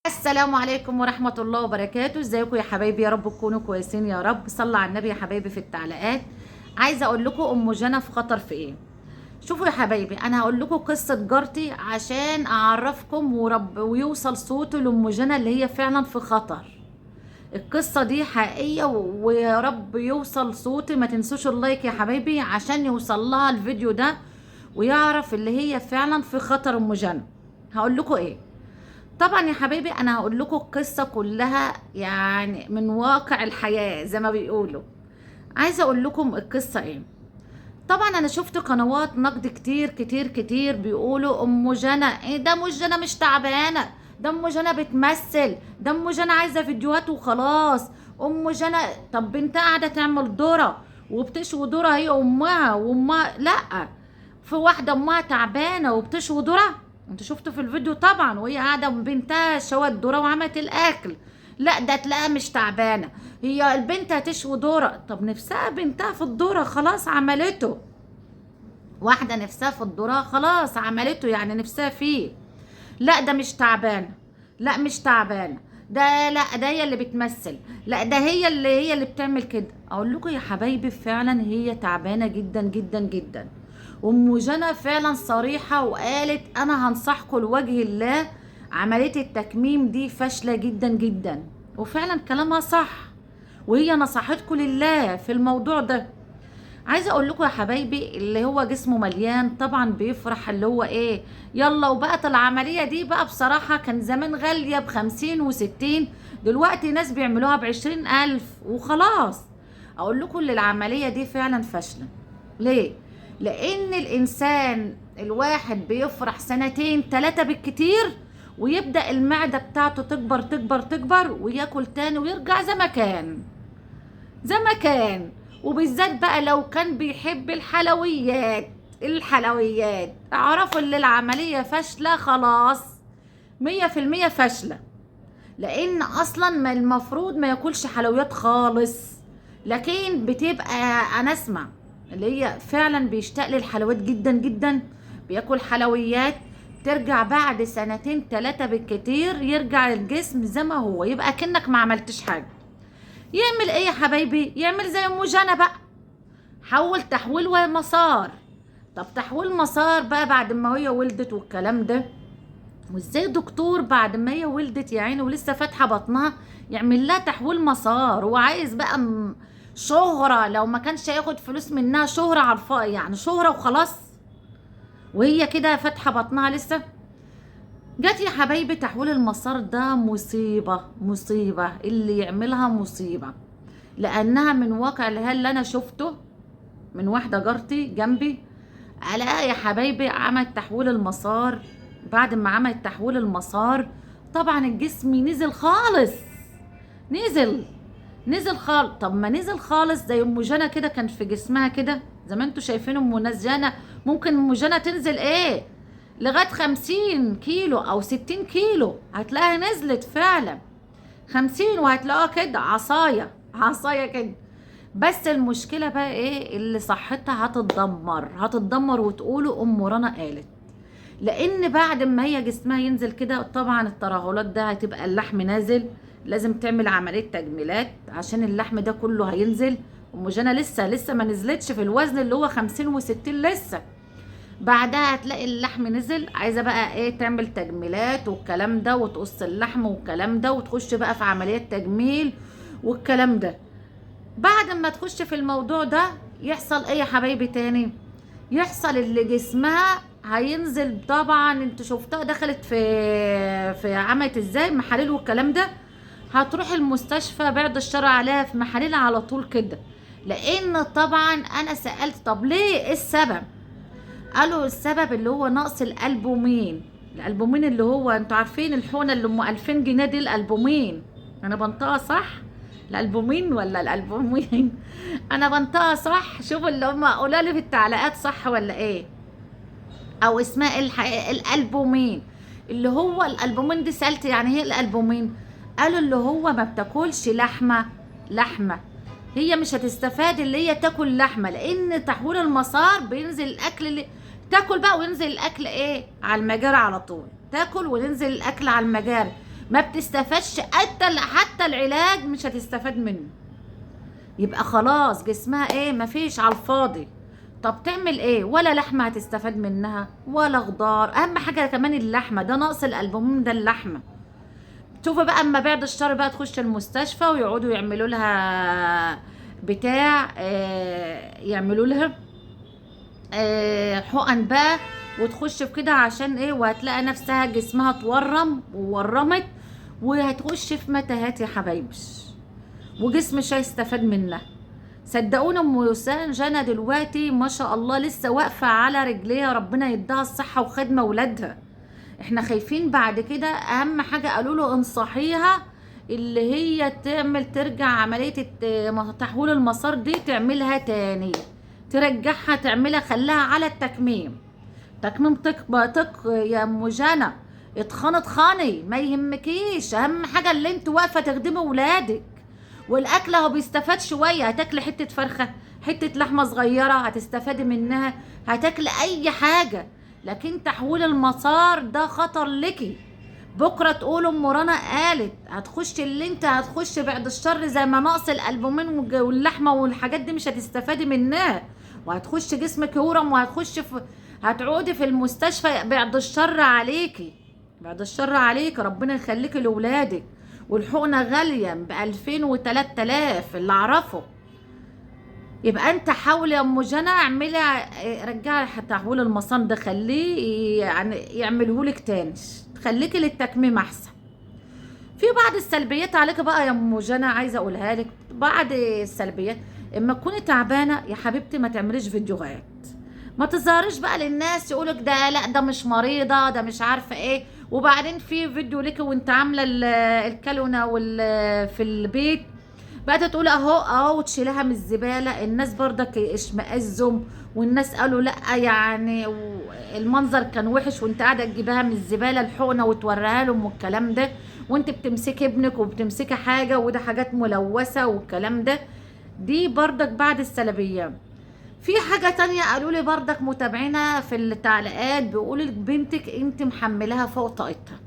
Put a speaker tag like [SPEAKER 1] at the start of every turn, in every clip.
[SPEAKER 1] السلام عليكم ورحمة الله وبركاته. ازيكم يا حبايبي؟ يا رب تكونوا كويسين يا رب. صلى على النبي يا حبايبي في التعليقات. عايزة اقول لكم ام جنى في خطر في ايه. شوفوا يا حبايبي، انا هقول لكم قصة جارتي عشان اعرفكم ويوصل صوت لام جنى اللي هي فعلا في خطر. القصة دي حقيقية ويا رب يوصل صوتي. ما تنسوش اللايك يا حبايبي عشان يوصل لها الفيديو ده ويعرف اللي هي فعلا في خطر. ام جنى هقول لكم ايه. طبعا يا حبايبي انا هقول لكم القصه كلها يعني من واقع الحياه زي ما بيقولوا. عايزه اقول لكم القصه ايه. طبعا انا شفت قنوات نقد كتير كتير كتير بيقولوا ام جنى ايه ده، ام جنى مش تعبانه، ده ام جنى بتمثل، ده ام جنى عايزه فيديوهات وخلاص. ام جنى طب بنتها قاعده تعمل ذره وبتشوي ذره هي وامها لا. في واحده امها تعبانه وبتشوي ذره، انت شفته في الفيديو طبعا وهي قاعده بنتها شوت ذره وعملت الاكل. لا ده تلاقيها مش تعبانه، هي البنت هتشوي ذره. طب نفسها بنتها في الذره خلاص عملته. واحده نفسها في الذره خلاص عملته يعني نفسها فيه. لا ده مش تعبانه، لا مش تعبانه، ده لا ده هي اللي بتمثل، لا ده هي اللي بتعمل كده. اقول لكم يا حبايبي فعلا هي تعبانه جدا جدا جدا. ام جنى فعلا صريحه وقالت انا هنصحكم لوجه الله، عمليه التكميم دي فاشله جدا جدا. وفعلا كلامها صح، وهي نصحتكم لله في الموضوع ده. عايزه اقول لكم يا حبايبي اللي هو جسمه مليان طبعا بيفرح اللي هو ايه. يلا وبقت العمليه دي بقى بصراحه كان زمان غاليه ب50 و60، دلوقتي ناس بيعملوها ب20,000 وخلاص. اقول لكم اللي العمليه دي فعلا فاشله. ليه؟ لان الانسان الواحد بيفرح 2 3 بالكتير ويبدأ المعدة بتاعته تكبر تكبر تكبر وياكل تاني ويرجع زي ما كان، زي ما كان. وبالذات بقى لو كان بيحب الحلويات اعرفوا ان العملية فاشلة خلاص، 100% فاشلة. لان اصلا ما المفروض ما ياكلش حلويات خالص، لكن بتبقى انا اسمع اللي هي فعلا بيشتاق للحلويات جدا جدا، بياكل حلويات، ترجع بعد 2 3 بالكتير يرجع الجسم زي ما هو، يبقى كأنك ما عملتش حاجة. يعمل ايه يا حبايبي؟ يعمل زي ام جنى بقى، حول تحويل ومسار. طب تحويل مسار بقى بعد ما هي ولدت والكلام ده. وازاي دكتور بعد ما هي ولدت يا عيني ولسه فاتحه بطنها يعمل لها تحويل مسار؟ هو عايز بقى شهره، لو ما كانش هياخد فلوس منها شهره على الفاضي، يعني شهره وخلاص وهي كده فاتحه بطنها لسه. جت يا حبايبي تحويل المسار ده مصيبه، مصيبه اللي يعملها مصيبه. لانها من واقع اللي انا شفته من واحده جارتي جنبي، الاقي يا حبايبي عملت تحويل المسار. بعد ما عملت تحويل المسار طبعا الجسم نزل خالص، نزل خالص. طب ما نزل خالص زي ام جنى كده كان في جسمها كده زي ما انتوا شايفين. ام جنى ممكن ام جنى تنزل ايه لغايه 50 كيلو او 60 كيلو، هتلاقيها نزلت فعلا 50 وهتلاقوها كده عصايه عصايه كده. بس المشكلة بقى ايه؟ اللي صحتها هتتدمر وتقولوا ام رنا قالت. لان بعد ما هي جسمها ينزل كده طبعا الترهلات ده هتبقى اللحم نازل، لازم تعمل عملية تجميلات عشان اللحم ده كله هينزل. ام جنى لسه ما نزلتش في الوزن اللي هو 50 و60 لسه. بعدها هتلاقي اللحم نزل، عايزة بقى ايه؟ تعمل تجميلات والكلام ده وتقص اللحم والكلام ده وتخش بقى في عمليات تجميل والكلام ده. بعد ما تخش في الموضوع ده يحصل ايه يا حبايبي تاني؟ يحصل اللي جسمها هينزل. طبعا انت شفتها دخلت في عملت ازاي محاليل والكلام ده، هتروح المستشفى بعد الشر عليها في محاليل على طول كده. لان طبعا انا سألت طب ليه ايه السبب؟ قالوا السبب اللي هو نقص الالبومين. الالبومين اللي هو انتوا عارفين الحقنه اللي ام 2000 جنيه دي الالبومين. انا بنطقها صح؟ الالبومين ولا الالبومين؟ انا بنطقها صح؟ شوفوا اللي هم قولوا لي في التعليقات صح ولا ايه، او اسمها ايه الحقيقه. الالبومين اللي هو الالبومين دي سالت يعني هي الالبومين، قالوا اللي هو ما بتاكلش لحمه. هي مش هتستفاد اللي هي تاكل لحمه، لان تحويل المسار بينزل الاكل اللي تاكل بقى وينزل الاكل ايه على المجاري على طول، تاكل وينزل الاكل على المجاري. ما بتستفادش، حتى العلاج مش هتستفاد منه. يبقى خلاص جسمها ايه؟ مفيش، على الفاضي. طب تعمل ايه؟ ولا لحمه هتستفاد منها ولا خضار. اهم حاجه كمان اللحمه، ده نقص الالبومين ده اللحمه. شوفوا بقى اما بعد الشر بقى تخش المستشفى ويقعدوا يعملوا لها بتاع، يعملوا لها حقن بقى، وتخش في كده عشان ايه؟ وهتلاقي نفسها جسمها تورم وورمت، وهتخش في متاهات يا حبايبي، وجسم مش هيستفاد منها. صدقونا ام يوسان جنى دلوقتي ما شاء الله لسه واقفه على رجليها، ربنا يديها الصحه وخدمه ولادها. احنا خايفين بعد كده. اهم حاجه قالوا له انصحيها اللي هي ترجع عمليه تحويل المسار دي، تعملها تاني، ترجعها، تعملها، خليها على التكميم. تكميم يا ام جنى، اتخاني ما يهمكيش. اهم حاجه اللي انت واقفه تخدمي ولادك. والاكل هو بيستفاد شويه، هتاكلي حته فرخه، حته لحمه صغيره هتستفادي منها، هتاكلي اي حاجه. لكن تحويل المسار ده خطر لكي. بكره تقول ام رنا قالت هتخش اللي انت هتخش بعد الشر زي ما نقص الالبومين واللحمه والحاجات دي مش هتستفادي منها، وهتخش جسمك يورم، هتعودي في المستشفى بعد الشر عليكي. بعد الشر عليك، ربنا يخليكي لاولادك. والحقنه غاليه ب2000 و3000 اللي اعرفه. يبقى انت حاولي يا ام جنى اعملي، رجعي تحويل المصان ده، خليه يعني يعملهولك تاني، خليكي للتكميم احسن. في بعض السلبيات عليك بقى يا ام جنى، عايزه اقولها لك. بعض السلبيات، اما تكوني تعبانه يا حبيبتي ما تعمليش فيديوهات، ما تظهريش بقى للناس يقولك ده لا ده مش مريضه، ده مش عارفه ايه. وبعدين في فيديو لك وانت عامله الكالونه في البيت بقى تقول اهو وتشيلها من الزباله، الناس برضك اشمئزوا، والناس قالوا لا يعني المنظر كان وحش، وانت قاعده تجيبها من الزباله الحقنه وتوريها لهم والكلام ده، وانت بتمسكي ابنك وبتمسكي حاجه وده حاجات ملوثه والكلام ده. دي برضك بعد السلبيه. في حاجه تانية قالوا لي برضك متابعينا في التعليقات، بيقولوا لك بنتك انت محملاها فوق طاقتها.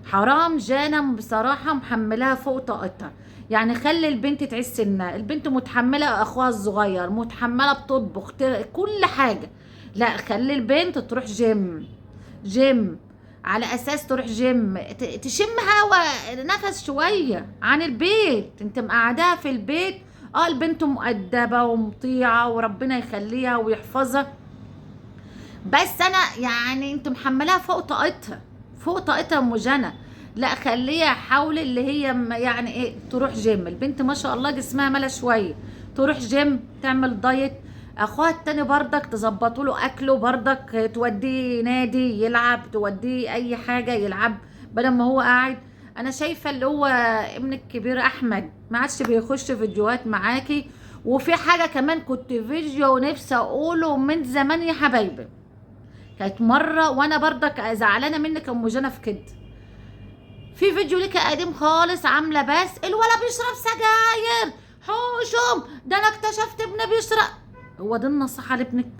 [SPEAKER 1] حرام جانا بصراحه، محملاها فوق طاقتها. يعني خلي البنت تعيش سنها، البنت متحمله اخوها الصغير، متحمله بتطبخ كل حاجه. لا خلي البنت تروح جيم على اساس تروح جيم، تشم هوا نفس شويه عن البيت. انت مقعداها في البيت، البنت مؤدبه ومطيعه وربنا يخليها ويحفظها، بس انا يعني انت محملاها فوق طاقتها، فوق طاقتها ام جنى. لا خليها، حاول اللي هي يعني ايه تروح جيم. البنت ما شاء الله جسمها ملا شويه، تروح جيم، تعمل دايت. اخوها التاني برضك تظبطوا له اكله، برضك توديه نادي يلعب، توديه اي حاجه يلعب بدل ما هو قاعد. انا شايفه اللي هو ابنك الكبير احمد ما عادش بيخش فيديوهات معاكي. وفي حاجه كمان كنت فيديو نفسي اقوله من زمان يا حبايبي، كانت مره وانا برضك زعلانه منك يا ام جنى في كده. في فيديو لك قديم خالص عامله بس الولد بيشرب سجاير، حوشم ده انا اكتشفت ابني بيشرب. هو ده النصيحه لابنك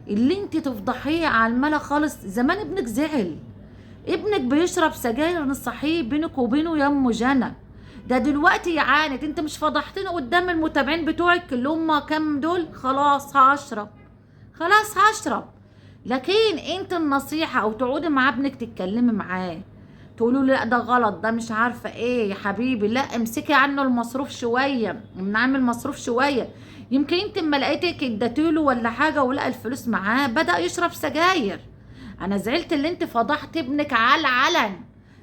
[SPEAKER 1] اللي انت تفضحيه على الملا خالص؟ زمان ابنك زعل، ابنك بيشرب سجاير، نصحيه بينك وبينه يا ام جنى. ده دلوقتي يعاند، انت مش فضحتنا قدام المتابعين بتوعك اللي هم كام دول؟ خلاص هشرب، خلاص هشرب. لكن انت النصيحه او تقعدي مع ابنك تتكلمي معاه، تقولوا له لا ده غلط، ده مش عارفه ايه يا حبيبي، لا امسكي عنه المصروف شويه، نعمل مصروف شويه. يمكن انت اما لقيتك اديتيله ولا حاجه ولقى الفلوس معاه بدا يشرب سجاير. انا زعلت اللي انت فضحت ابنك على العلن،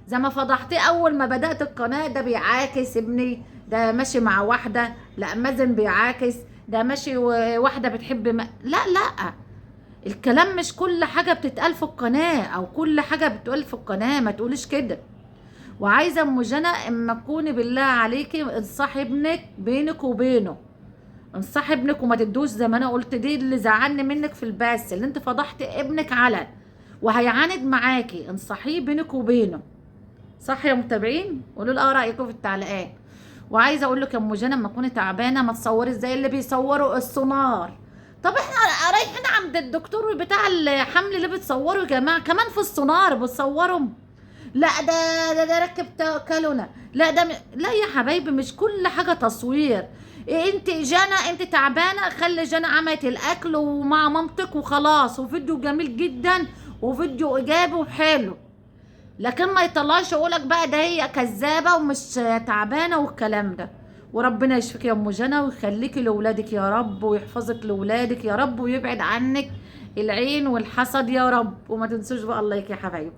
[SPEAKER 1] زي ما فضحتيه اول ما بدات القناه، ده بيعاكس ابني، ده ماشي مع واحده، لا مازن بيعاكس، ده ماشي واحده بتحب لا الكلام مش كل حاجة بتتقال في القناة او كل حاجة بتقول في القناة، ما تقوليش كده. وعايزة ام جنى اما تكوني بالله عليكي انصحي ابنك بينك وبينه، انصحي ابنك وما تدوش زي ما انا قلت. دي اللي زعلني منك في البث، اللي انت فضحت ابنك علن وهيعاند معاكي، انصحيه بينك وبينه. صح يا متابعين؟ قولوا لي رايكم في التعليقات. وعايزه اقول لك يا ام جنى اما تكوني تعبانه ما تصوري زي اللي بيصوروا السونار. طب احنا رايحين عند الدكتور بتاع الحمل اللي بتصوروا يا جماعه، كمان في السونار بتصوروا. لا ده ركب كالونه، لا لا يا حبايبي، مش كل حاجه تصوير. انت جنى انت تعبانه، خلي جنى عملت الاكل ومع مامتك وخلاص، وفيديو جميل جدا وفيديو ايجابي وحلو. لكن ما يطلعش يقولك بقى ده هي كذابه ومش تعبانه والكلام ده. وربنا يشفيك يا ام جنى ويخليكي لاولادك يا رب، ويحفظك لاولادك يا رب، ويبعد عنك العين والحسد يا رب. وما تنسوش بقى اللايك يا حبايبي.